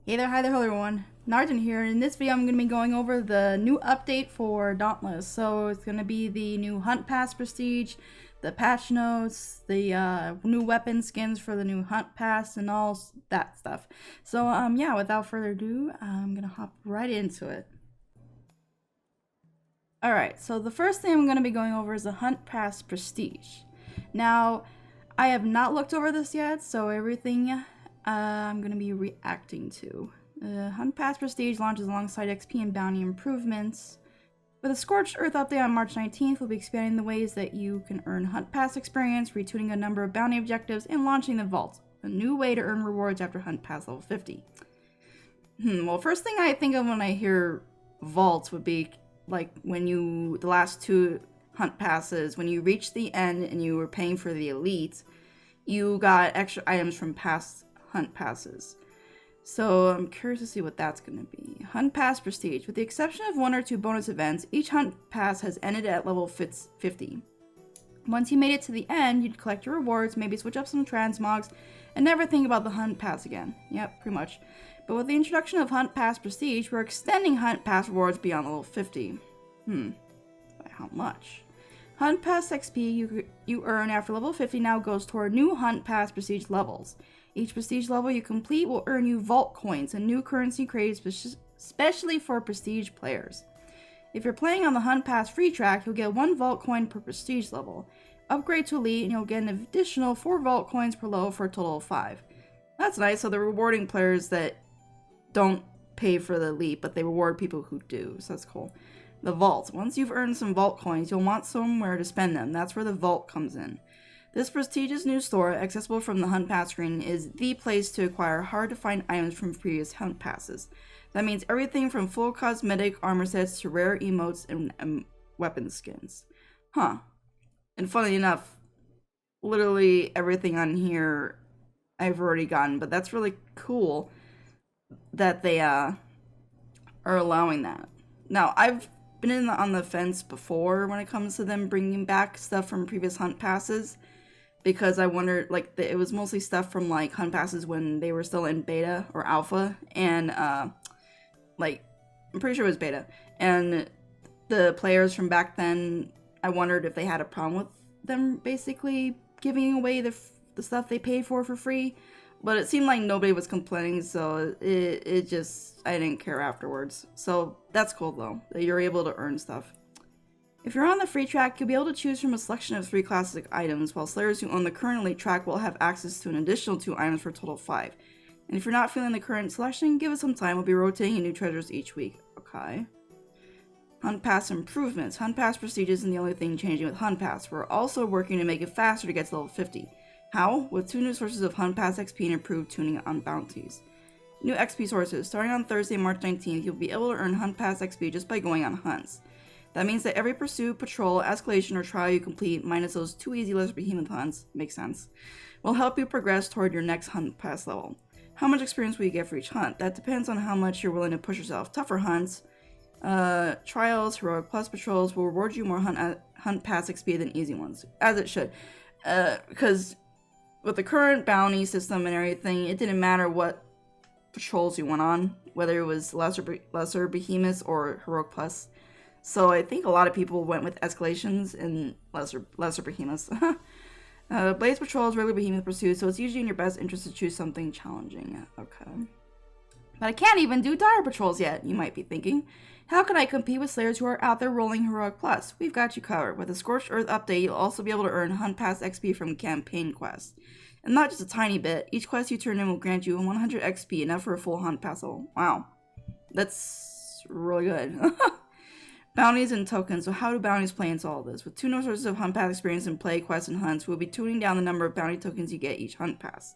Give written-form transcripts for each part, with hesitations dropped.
Hey there, hi there, hello everyone. Narujen here, and in this video I'm going to be going over the new update for Dauntless. So it's going to be the new Hunt Pass Prestige, the patch notes, the new weapon skins for the new Hunt Pass, and all that stuff. So yeah, without further ado, I'm going to hop right into it. Alright, so the first thing I'm going to be going over is the Hunt Pass Prestige. Now, I have not looked over this yet, so everything I'm going to be reacting to. Hunt Pass Prestige launches alongside XP and bounty improvements. With a Scorched Earth update on March 19th, we'll be expanding the ways that you can earn Hunt Pass experience, retuning a number of bounty objectives, and launching the Vault, a new way to earn rewards after Hunt Pass level 50. Well, first thing I think of when I hear Vaults would be like when the last two Hunt Passes, when you reached the end and you were paying for the Elite, you got extra items from past Hunt Passes. So I'm curious to see what that's going to be. Hunt Pass Prestige. With the exception of one or two bonus events, each Hunt Pass has ended at level 50. Once you made it to the end, you'd collect your rewards, maybe switch up some transmogs, and never think about the Hunt Pass again. Yep, pretty much. But with the introduction of Hunt Pass Prestige, we're extending Hunt Pass rewards beyond level 50. By how much? Hunt Pass XP you earn after level 50 now goes toward new Hunt Pass Prestige levels. Each Prestige level you complete will earn you Vault Coins, a new currency created specially for Prestige players. If you're playing on the Hunt Pass free track, you'll get 1 Vault Coin per Prestige level. Upgrade to Elite and you'll get an additional 4 Vault Coins per level for a total of 5. That's nice, so they're rewarding players that don't pay for the Elite, but they reward people who do, so that's cool. The Vault. Once you've earned some Vault Coins, you'll want somewhere to spend them. That's where the Vault comes in. This prestigious new store, accessible from the Hunt Pass screen, is the place to acquire hard-to-find items from previous Hunt Passes. That means everything from full cosmetic armor sets to rare emotes and weapon skins. And funny enough, literally everything on here I've already gotten, but that's really cool that they are allowing that. Now, I've been on the fence before when it comes to them bringing back stuff from previous Hunt Passes, because I wondered, like, it was mostly stuff from, like, Hunt Passes when they were still in beta or alpha, and, like, I'm pretty sure it was beta, and the players from back then, I wondered if they had a problem with them basically giving away the stuff they paid for free, but it seemed like nobody was complaining, so it just, I didn't care afterwards. So that's cool though, that you're able to earn stuff. If you're on the free track, you'll be able to choose from a selection of 3 classic items, while slayers who own the current elite track will have access to an additional 2 items for a total of 5. And if you're not feeling the current selection, give it some time, we'll be rotating in new treasures each week. Okay. Hunt Pass improvements. Hunt Pass Prestige isn't the only thing changing with Hunt Pass. We're also working to make it faster to get to level 50. How? With 2 new sources of Hunt Pass XP and improved tuning on bounties. New XP sources. Starting on Thursday, March 19th, you'll be able to earn Hunt Pass XP just by going on hunts. That means that every pursuit, patrol, escalation, or trial you complete, minus those 2 easy lesser behemoth hunts, makes sense, will help you progress toward your next Hunt Pass level. How much experience will you get for each hunt? That depends on how much you're willing to push yourself. Tougher hunts, trials, heroic plus patrols will reward you more Hunt Pass XP than easy ones, as it should. Because with the current bounty system and everything, it didn't matter what patrols you went on, whether it was lesser behemoths or heroic plus. So I think a lot of people went with escalations and lesser behemoths. Blaze patrols, regular behemoth pursuits, so it's usually in your best interest to choose something challenging. Okay. But I can't even do dire patrols yet, you might be thinking. How can I compete with slayers who are out there rolling heroic plus? We've got you covered. With a Scorched Earth update, you'll also be able to earn Hunt Pass XP from campaign quests. And not just a tiny bit. Each quest you turn in will grant you 100 XP, enough for a full Hunt Pass level. Wow. That's really good. Bounties and tokens. So how do bounties play into all this? With 2 new sources of Hunt Pass experience in play, quests, and hunts, we'll be tuning down the number of bounty tokens you get each Hunt Pass.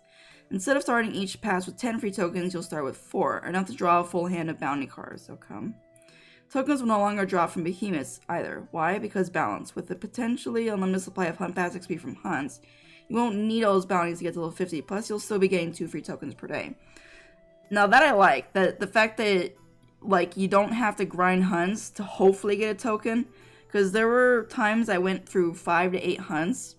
Instead of starting each pass with 10 free tokens, you'll start with 4, enough to draw a full hand of bounty cards. Okay. Tokens will no longer drop from behemoths either. Why? Because balance. With the potentially unlimited supply of Hunt Pass XP from hunts, you won't need all those bounties to get to level 50, plus you'll still be getting 2 free tokens per day. Now that I like, that the fact that like you don't have to grind hunts to hopefully get a token, because there were times I went through 5 to 8 hunts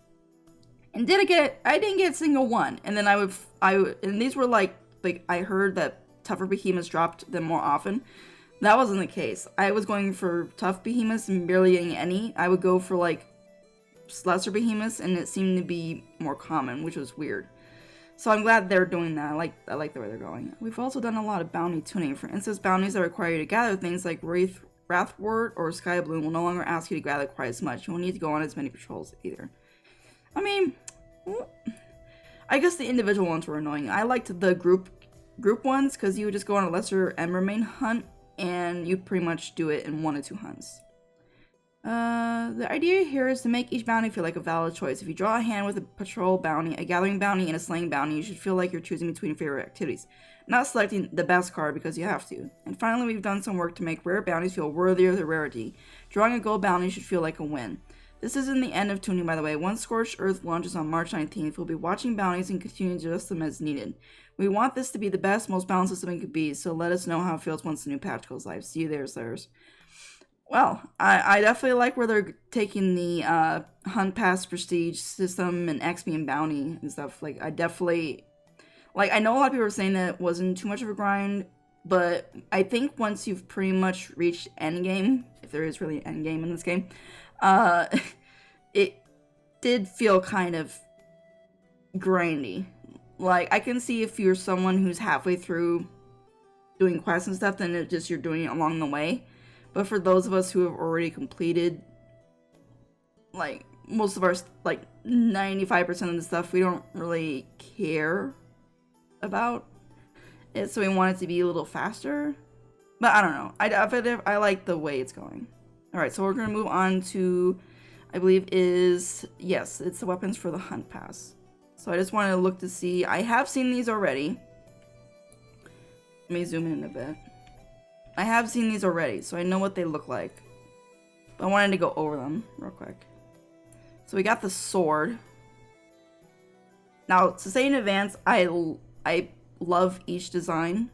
and I didn't get a single one, and then I would and these were like I heard that tougher behemoths dropped them more often. That wasn't the case. I was going for tough behemoths and barely getting any. I would go for like lesser behemoths, and it seemed to be more common, which was weird. So I'm glad they're doing that. I like the way they're going. We've also done a lot of bounty tuning. For instance, bounties that require you to gather things like Wrathwort or Sky Bloom will no longer ask you to gather quite as much. You won't need to go on as many patrols either. I mean, I guess the individual ones were annoying. I liked the group ones because you would just go on a lesser Embermane hunt and you pretty much do it in 1 or 2 hunts. The idea here is to make each bounty feel like a valid choice. If you draw a hand with a patrol bounty, a gathering bounty, and a slaying bounty, you should feel like you're choosing between your favorite activities, not selecting the best card because you have to. And finally, we've done some work to make rare bounties feel worthy of their rarity. Drawing a gold bounty should feel like a win. This isn't the end of tuning, by the way. Once Scorched Earth launches on March 19th, we'll be watching bounties and continuing to adjust them as needed. We want this to be the best, most balanced system it could be, so let us know how it feels once the new patch goes live. See you there, sirs. Well, I definitely like where they're taking the Hunt Pass Prestige system and XP and Bounty and stuff. Like, I definitely... Like, I know a lot of people are saying that it wasn't too much of a grind, but I think once you've pretty much reached endgame, if there is really an endgame in this game, it did feel kind of grindy. Like, I can see if you're someone who's halfway through doing quests and stuff, then it's just you're doing it along the way. But for those of us who have already completed, like, most of our, like, 95% of the stuff, we don't really care about it, so we want it to be a little faster. But I don't know. I like the way it's going. Alright, so we're going to move on to, I believe yes, it's the weapons for the Hunt Pass. So I just wanted to look to see. I have seen these already. Let me zoom in a bit. I have seen these already, so I know what they look like. But I wanted to go over them real quick. So we got the sword. Now, to say in advance, I love each design.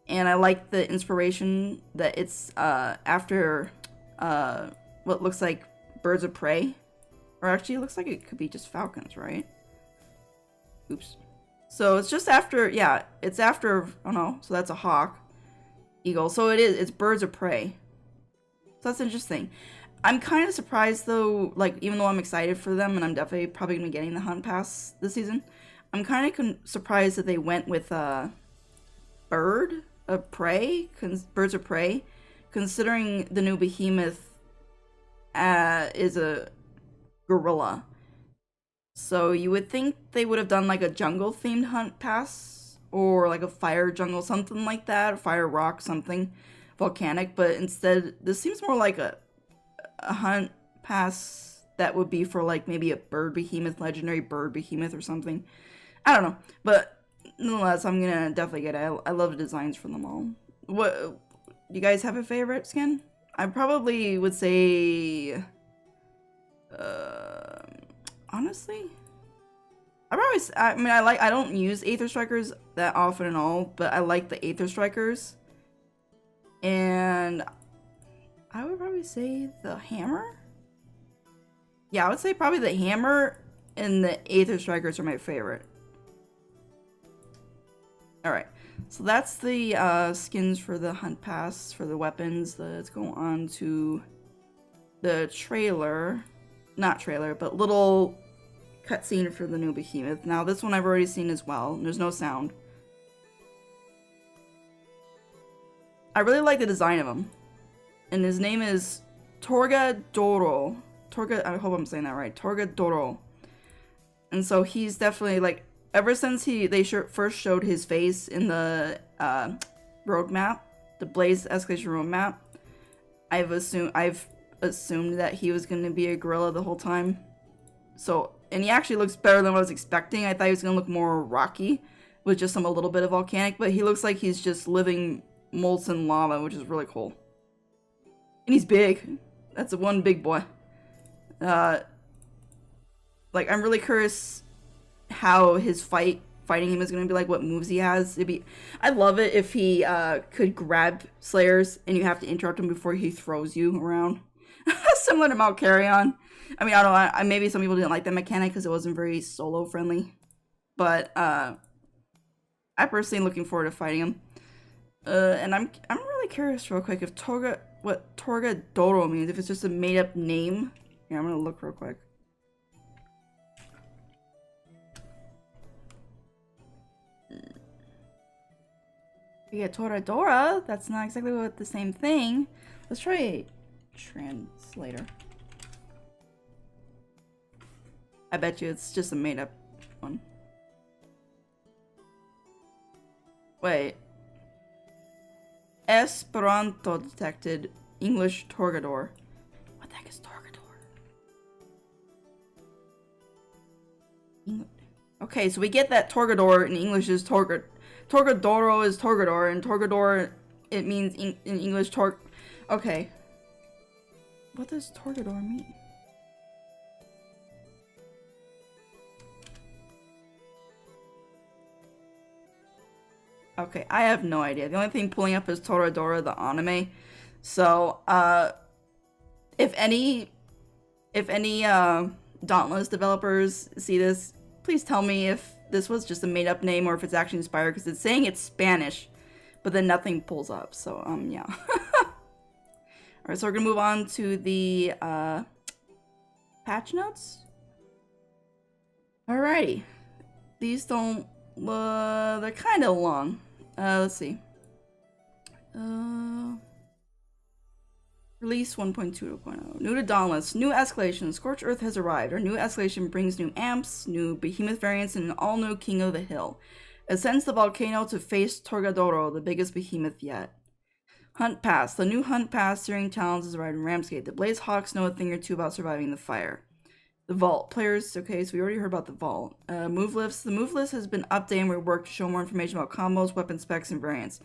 And I like the inspiration that it's after what looks like birds of prey. Or actually, it looks like it could be just falcons, right? Oops. So it's just after, yeah, it's after, oh no, so that's a hawk. Eagle. So it's birds of prey. So that's interesting. I'm kind of surprised though, like, even though I'm excited for them, and I'm definitely probably going to be getting the Hunt Pass this season, I'm kind of surprised that they went with birds of prey, considering the new Behemoth is a gorilla. So you would think they would have done like a jungle themed Hunt Pass, or like a fire jungle, something like that, or fire rock, something volcanic, but instead this seems more like a Hunt Pass that would be for like maybe a bird behemoth, legendary bird behemoth or something. I don't know, but nonetheless, I'm gonna definitely get it. I love the designs from them all. What, you guys have a favorite skin? I probably would say honestly, I don't use Aether Strikers that often at all, but I like the Aether Strikers. And I would probably say the hammer? Yeah, I would say probably the hammer and the Aether Strikers are my favorite. Alright, so that's the skins for the Hunt Pass, for the weapons. Let's go on to the trailer. Not trailer, but little cutscene for the new Behemoth. Now, this one I've already seen as well. There's no sound. I really like the design of him. And his name is Torgadoro. I hope I'm saying that right. Torgadoro. And so he's definitely, like, ever since they first showed his face in the roadmap, the Blaze Escalation roadmap, I've assumed that he was going to be a gorilla the whole time. So, and he actually looks better than what I was expecting. I thought he was going to look more rocky with just a little bit of volcanic, but he looks like he's just living molten lava, which is really cool. And he's big. That's one big boy. Like, I'm really curious how his fighting him is going to be like, what moves he has. I'd love it if he could grab Slayers and you have to interrupt him before he throws you around. Similar to Malcarrion. I mean, I don't know, maybe some people didn't like that mechanic because it wasn't very solo friendly. But I I personally looking forward to fighting him. And I'm really curious real quick if what Torgadoro means, if it's just a made up name. Yeah, I'm gonna look real quick. Yeah, Toradora, that's not exactly what the same thing. Let's try a translator. I bet you it's just a made up one. Wait. Esperanto detected. English Torgador. What the heck is Torgador? Okay, so we get that Torgador in English is Torgadoro is Torgador, and Torgador, it means in English Okay. What does Torgador mean? Okay, I have no idea. The only thing pulling up is Toradora, the anime. So, if any Dauntless developers see this, please tell me if this was just a made-up name or if it's actually inspired, because it's saying it's Spanish, but then nothing pulls up. So, yeah. Alright, so we're gonna move on to the patch notes. Alrighty. These don't they're kind of long. Let's see. Release 1.2.0. New to Dauntless. New escalation. Scorched Earth has arrived. Our new escalation brings new amps, new Behemoth variants, and an all-new King of the Hill. Ascends the volcano to face Torgadoro, the biggest behemoth yet. Hunt Pass. The new Hunt Pass searing challenge has arrived in Ramsgate. The Blaze Hawks know a thing or two about surviving the fire. The Vault. Players, okay, so we already heard about the Vault. Move lifts. The move list has been updated and reworked to show more information about combos, weapon specs, and variants.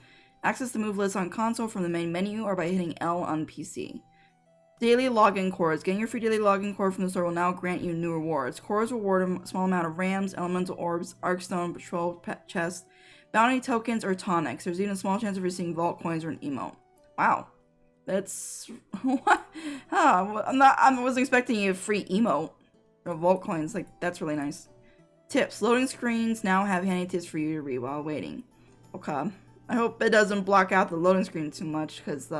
Access the move list on console from the main menu or by hitting L on PC. Daily login cores. Getting your free daily login core from the store will now grant you new rewards. Cores reward a small amount of rams, elemental orbs, arcstone, patrol chests, bounty tokens, or tonics. There's even a small chance of receiving vault coins or an emote. Wow. That's... what? Huh, I wasn't expecting a free emote. Or vault coins, like, that's really nice. Tips. Loading screens now have handy tips for you to read while waiting. Okay. I hope it doesn't block out the loading screen too much, because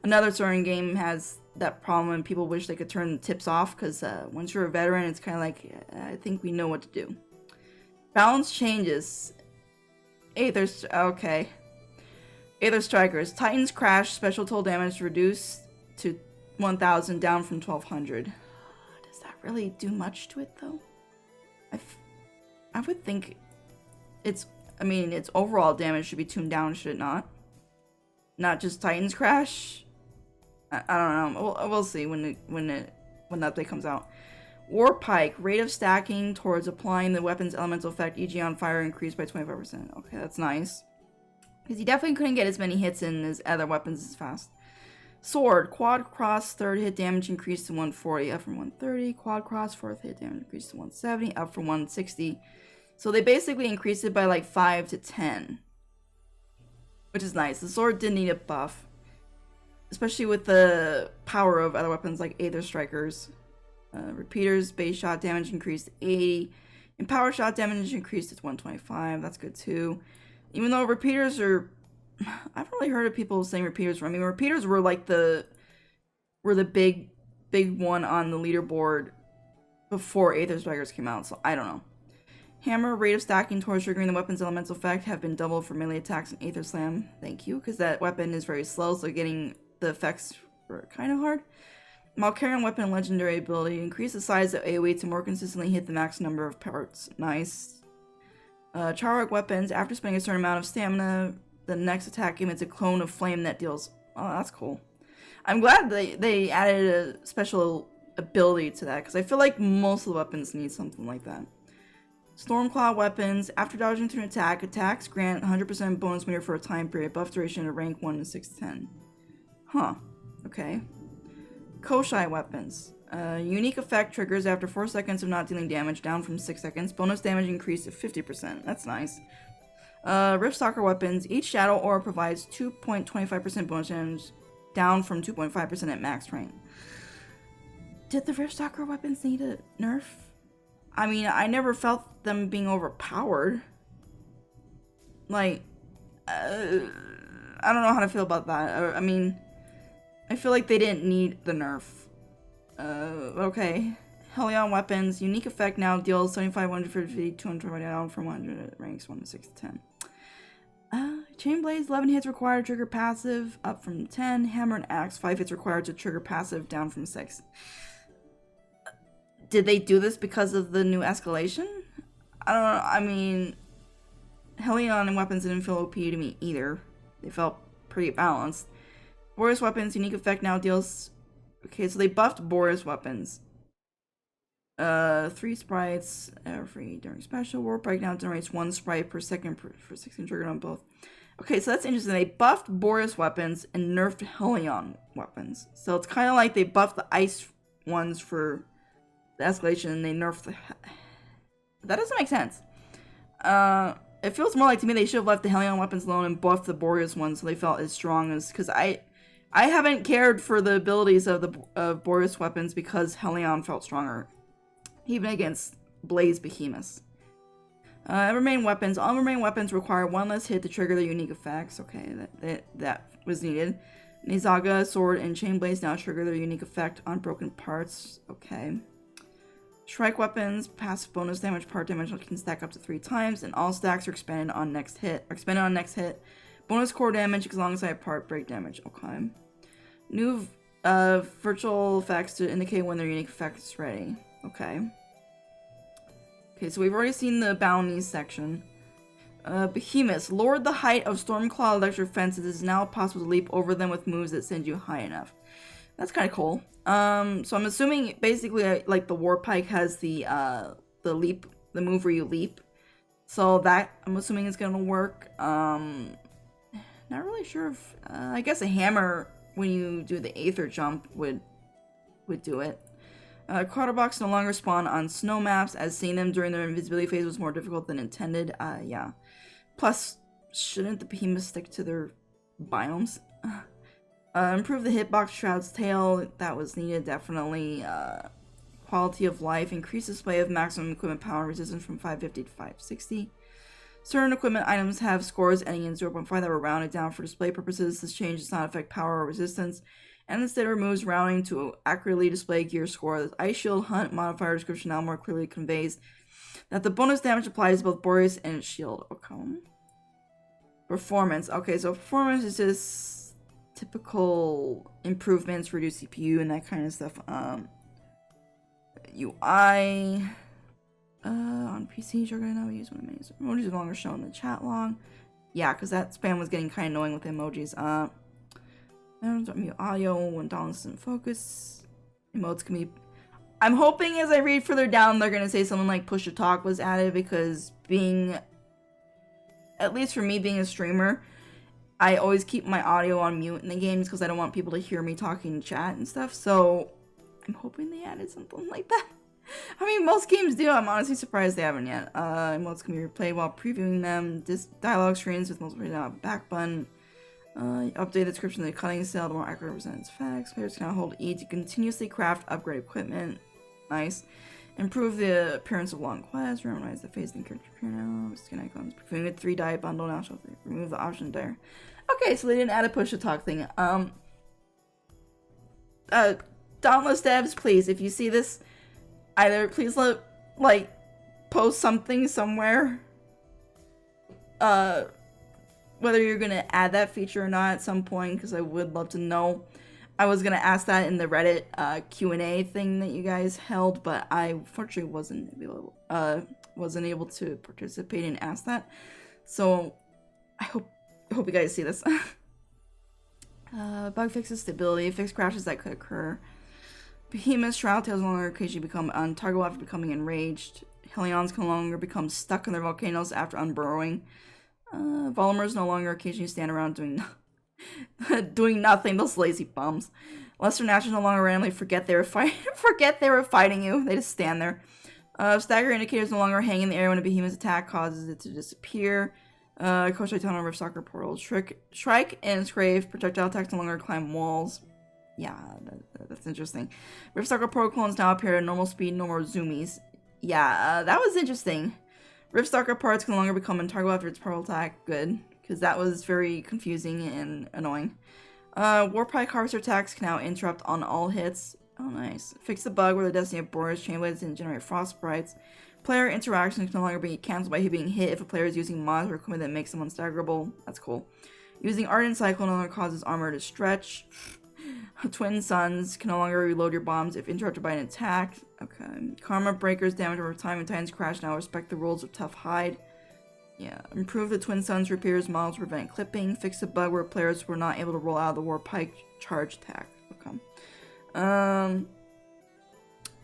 another certain game has that problem and people wish they could turn the tips off, because once you're a veteran, it's kind of like, I think we know what to do. Balance changes. Aether's, okay. Aether Strikers. Titans Crash, special toll damage reduced to 1,000, down from 1,200. Really do much to it though. I would think its overall damage should be tuned down, should it not? Not just Titans Crash. I don't know. We'll see when the update comes out. War Pike. Rate of stacking towards applying the weapon's elemental effect, e.g. on fire, increased by 25%. Okay, that's nice. Because he definitely couldn't get as many hits in as other weapons as fast. Sword. Quad cross, third hit damage increased to 140, up from 130. Quad cross, fourth hit damage increased to 170, up from 160. So they basically increased it by like 5 to 10. Which is nice. The sword did need a buff. Especially with the power of other weapons like Aether Strikers. Repeaters, base shot damage increased to 80. And power shot damage increased to 125. That's good too. Even though repeaters are... I've really heard of people saying repeaters. I mean, repeaters were like the big one on the leaderboard before Aether Strikers came out, so I don't know. Hammer, rate of stacking towards triggering the weapon's elemental effect have been doubled for melee attacks in Aether Slam. Thank you, because that weapon is very slow, so getting the effects were kind of hard. Malkarian weapon legendary ability. Increase the size of AoE to more consistently hit the max number of parts. Nice. Charrock weapons. After spending a certain amount of stamina, the next attack emits a clone of flame that deals... Oh, that's cool. I'm glad they added a special ability to that, because I feel like most of the weapons need something like that. Stormcloud weapons. After dodging through an attack, attacks grant 100% bonus meter for a time period. Buff duration of rank 1 to 6 to 10. Huh. Okay. Koshai weapons. Unique effect triggers after 4 seconds of not dealing damage, down from 6 seconds. Bonus damage increased to 50%. That's nice. Riftstalker weapons. Each Shadow Aura provides 2.25% bonus damage, down from 2.5% at max rank. Did the Riftstalker weapons need a nerf? I mean, I never felt them being overpowered. Like, I don't know how to feel about that. I mean, I feel like they didn't need the nerf. Okay. Helion weapons. Unique effect now deals 75, 150, 220 down from 100. Ranks 1 to 6 to 10. Chain blades, 11 hits required, trigger passive, up from 10. Hammer and axe, 5 hits required to trigger passive, down from 6. Did they do this because of the new escalation? I don't know. I mean, Helion and weapons didn't feel OP to me either. They felt pretty balanced. Boris weapons, unique effect now deals... Okay, so they buffed Boris weapons. 3 sprites free during special. Warp breakdown generates 1 sprite per second for 16 triggered on both. Okay, so that's interesting. They buffed Boris weapons and nerfed Helion weapons. So it's kind of like they buffed the ice ones for the escalation and they nerfed the... That doesn't make sense. It feels more like to me they should have left the Helion weapons alone and buffed the Boreas ones so they felt as strong as... Because I haven't cared for the abilities of the Boreas weapons because Helion felt stronger. Even against Blaze Behemoths. Remain weapons. All remain weapons require 1 less hit to trigger their unique effects. Okay, that was needed. Nizaga, Sword, and Chain Blades now trigger their unique effect on broken parts. Okay. Shrike weapons, passive bonus damage, part damage can stack up to 3 times, and all stacks are expanded on next hit. Bonus core damage alongside part break damage. Okay. New virtual effects to indicate when their unique effect is ready. Okay. Okay, so we've already seen the bounties section. Behemoths. Lowered the height of Stormclaw electric fences. It is now possible to leap over them with moves that send you high enough. That's kind of cool. So I'm assuming basically like the Warpike has the leap, the move where you leap. So that I'm assuming is gonna work. Not really sure if I guess a hammer when you do the Aether jump would do it. Quarterbox no longer spawn on snow maps, as seeing them during their invisibility phase was more difficult than intended. Yeah. Plus, shouldn't the behemoths stick to their biomes? Improve the hitbox Shroud's tail. That was needed, definitely. Quality of life. Increase display of maximum equipment power and resistance from 550 to 560. Certain equipment items have scores ending in 0.5 that were rounded down for display purposes. This change does not affect power or resistance, and instead removes rounding to accurately display gear score. The Ice Shield Hunt modifier description now more clearly conveys that the bonus damage applies to both Boreas and shield. Okay. Performance. Okay, so performance is just typical improvements, reduce CPU and that kind of stuff. UI on PC, you're gonna use one of my emojis no longer shown in the chat log. Yeah, because that spam was getting kind of annoying with emojis. Mute audio when Dauntless in focus. Emotes can be... I'm hoping as I read further down they're gonna say something like push to talk was added, because being... At least for me being a streamer, I always keep my audio on mute in the games because I don't want people to hear me talking in chat and stuff, so I'm hoping they added something like that. I mean, most games do. I'm honestly surprised they haven't yet. Emotes can be replayed while previewing them. Dialogue screens with multiple back button. Update the description of the cutting cell to more accurately represent its facts. Players can now hold E to continuously craft upgrade equipment. Nice. Improve the appearance of long quests. Randomize the face and character appear now. Skin icons. Preferring a 3-die bundle now. Shall remove the option there. Okay, so they didn't add a push to talk thing. Dauntless devs, please, if you see this, either please post something somewhere. Whether you're gonna add that feature or not at some point, because I would love to know. I was gonna ask that in the Reddit Q&A thing that you guys held, but I unfortunately wasn't able to participate and ask that. So I hope you guys see this. Bug fixes stability, fix crashes that could occur. Behemoth's shroud tails no longer occasionally become untargetable after becoming enraged. Helions can no longer become stuck in their volcanoes after unburrowing. Volumers no longer occasionally stand around doing nothing, those lazy bums. Lesser Natures no longer randomly forget they were fighting you. They just stand there. Stagger indicators no longer hang in the air when a behemoth's attack causes it to disappear. Koshai Tunnel Rift Soccer Portal. Shrike and Scrave projectile attacks no longer climb walls. Yeah, that's interesting. Rift Soccer Portal clones now appear at normal speed, no more zoomies. Yeah, that was interesting. Riftstalker parts can no longer become intargetable after its powerful attack. Good, because that was very confusing and annoying. Warpike Harvester attacks can now interrupt on all hits. Oh, nice. Fix the bug where the Destiny of Boris Chainblades didn't generate frost sprites. Player interactions can no longer be cancelled by being hit if a player is using mods or equipment that makes them unstaggerable. That's cool. Using Ardent Cycle no longer causes armor to stretch. Twin Suns can no longer reload your bombs if interrupted by an attack. Okay. Karma Breakers damage over time and Titans Crash now respect the rules of Tough Hide. Yeah. Improve the Twin Suns reappears models to prevent clipping. Fix the bug where players were not able to roll out of the Warpike charge attack. Okay.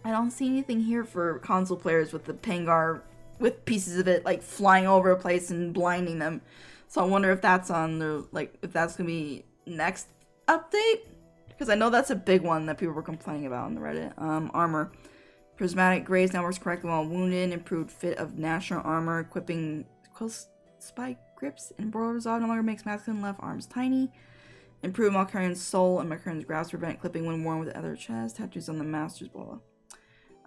I don't see anything here for console players with the Pangar, with pieces of it like flying over a place and blinding them. So I wonder if that's on the, like, if that's gonna be next update, because I know that's a big one that people were complaining about on the Reddit. Armor. Prismatic Graze now works correctly while wounded. Improved fit of national armor. Equipping close spike grips and Broil Resolve no longer makes masculine left arms tiny. Improve Malkarian's soul and Malkarian's grasp to prevent clipping when worn with the other chest. Tattoos on the master's blah.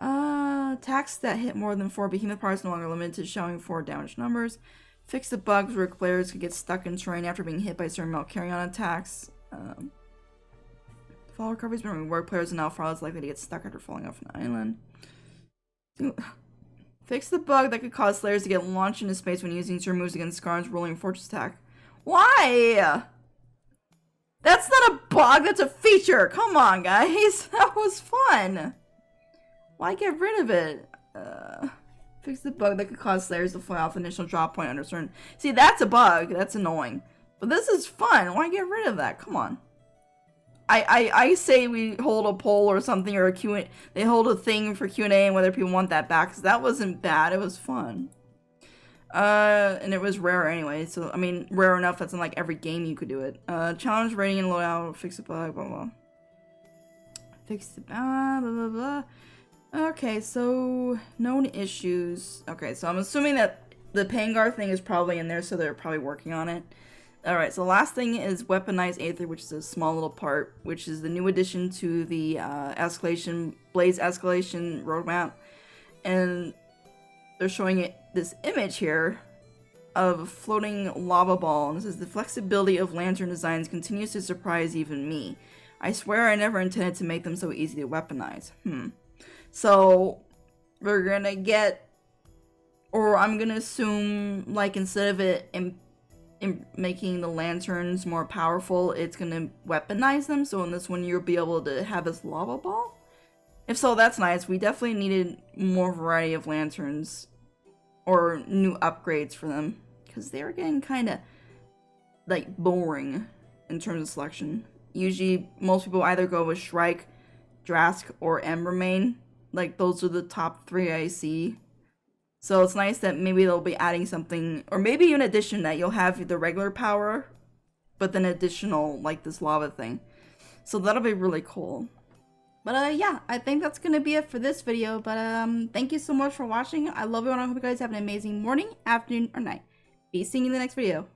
Attacks that hit more than 4 behemoth parts no longer limited to showing 4 damage numbers. Fix the bugs where players can get stuck in terrain after being hit by certain Malkarian attacks. Fall recovery has been reworked. Players are now far less likely to get stuck after falling off an island. Fix the bug that could cause Slayers to get launched into space when using certain moves against Skarn's rolling fortress attack. Why? That's not a bug, that's a feature! Come on, guys! That was fun! Why get rid of it? Fix the bug that could cause Slayers to fly off the initial drop point under certain... See, that's a bug. That's annoying. But this is fun. Why get rid of that? Come on. I say we hold a poll or something, or a Q&A. They hold a thing for Q&A and whether people want that back, because that wasn't bad. It was fun. And it was rare anyway, so, I mean, rare enough that's in, like, every game you could do it. Challenge rating and loadout, fix the bug, blah, blah. Fix the, blah, blah, blah. Okay, so, known issues. Okay, so I'm assuming that the Pangar thing is probably in there, so they're probably working on it. Alright, so the last thing is Weaponized Aether, which is a small little part, which is the new addition to the Blaze Escalation roadmap. And they're showing it this image here of a floating lava ball, and it says, the flexibility of lantern designs continues to surprise even me. I swear I never intended to make them so easy to weaponize. So we're gonna get, or I'm gonna assume, like, instead of it in making the lanterns more powerful, it's gonna weaponize them, so in this one you'll be able to have this lava ball? If so, that's nice. We definitely needed more variety of lanterns or new upgrades for them, because they were getting kind of, like, boring in terms of selection. Usually, most people either go with Shrike, Drask, or Embermane. Like, those are the top 3 I see. So it's nice that maybe they'll be adding something, or maybe in addition that you'll have the regular power, but then additional, like, this lava thing. So that'll be really cool. But yeah, I think that's gonna be it for this video. But thank you so much for watching. I love you, and I hope you guys have an amazing morning, afternoon, or night. Be seeing you in the next video.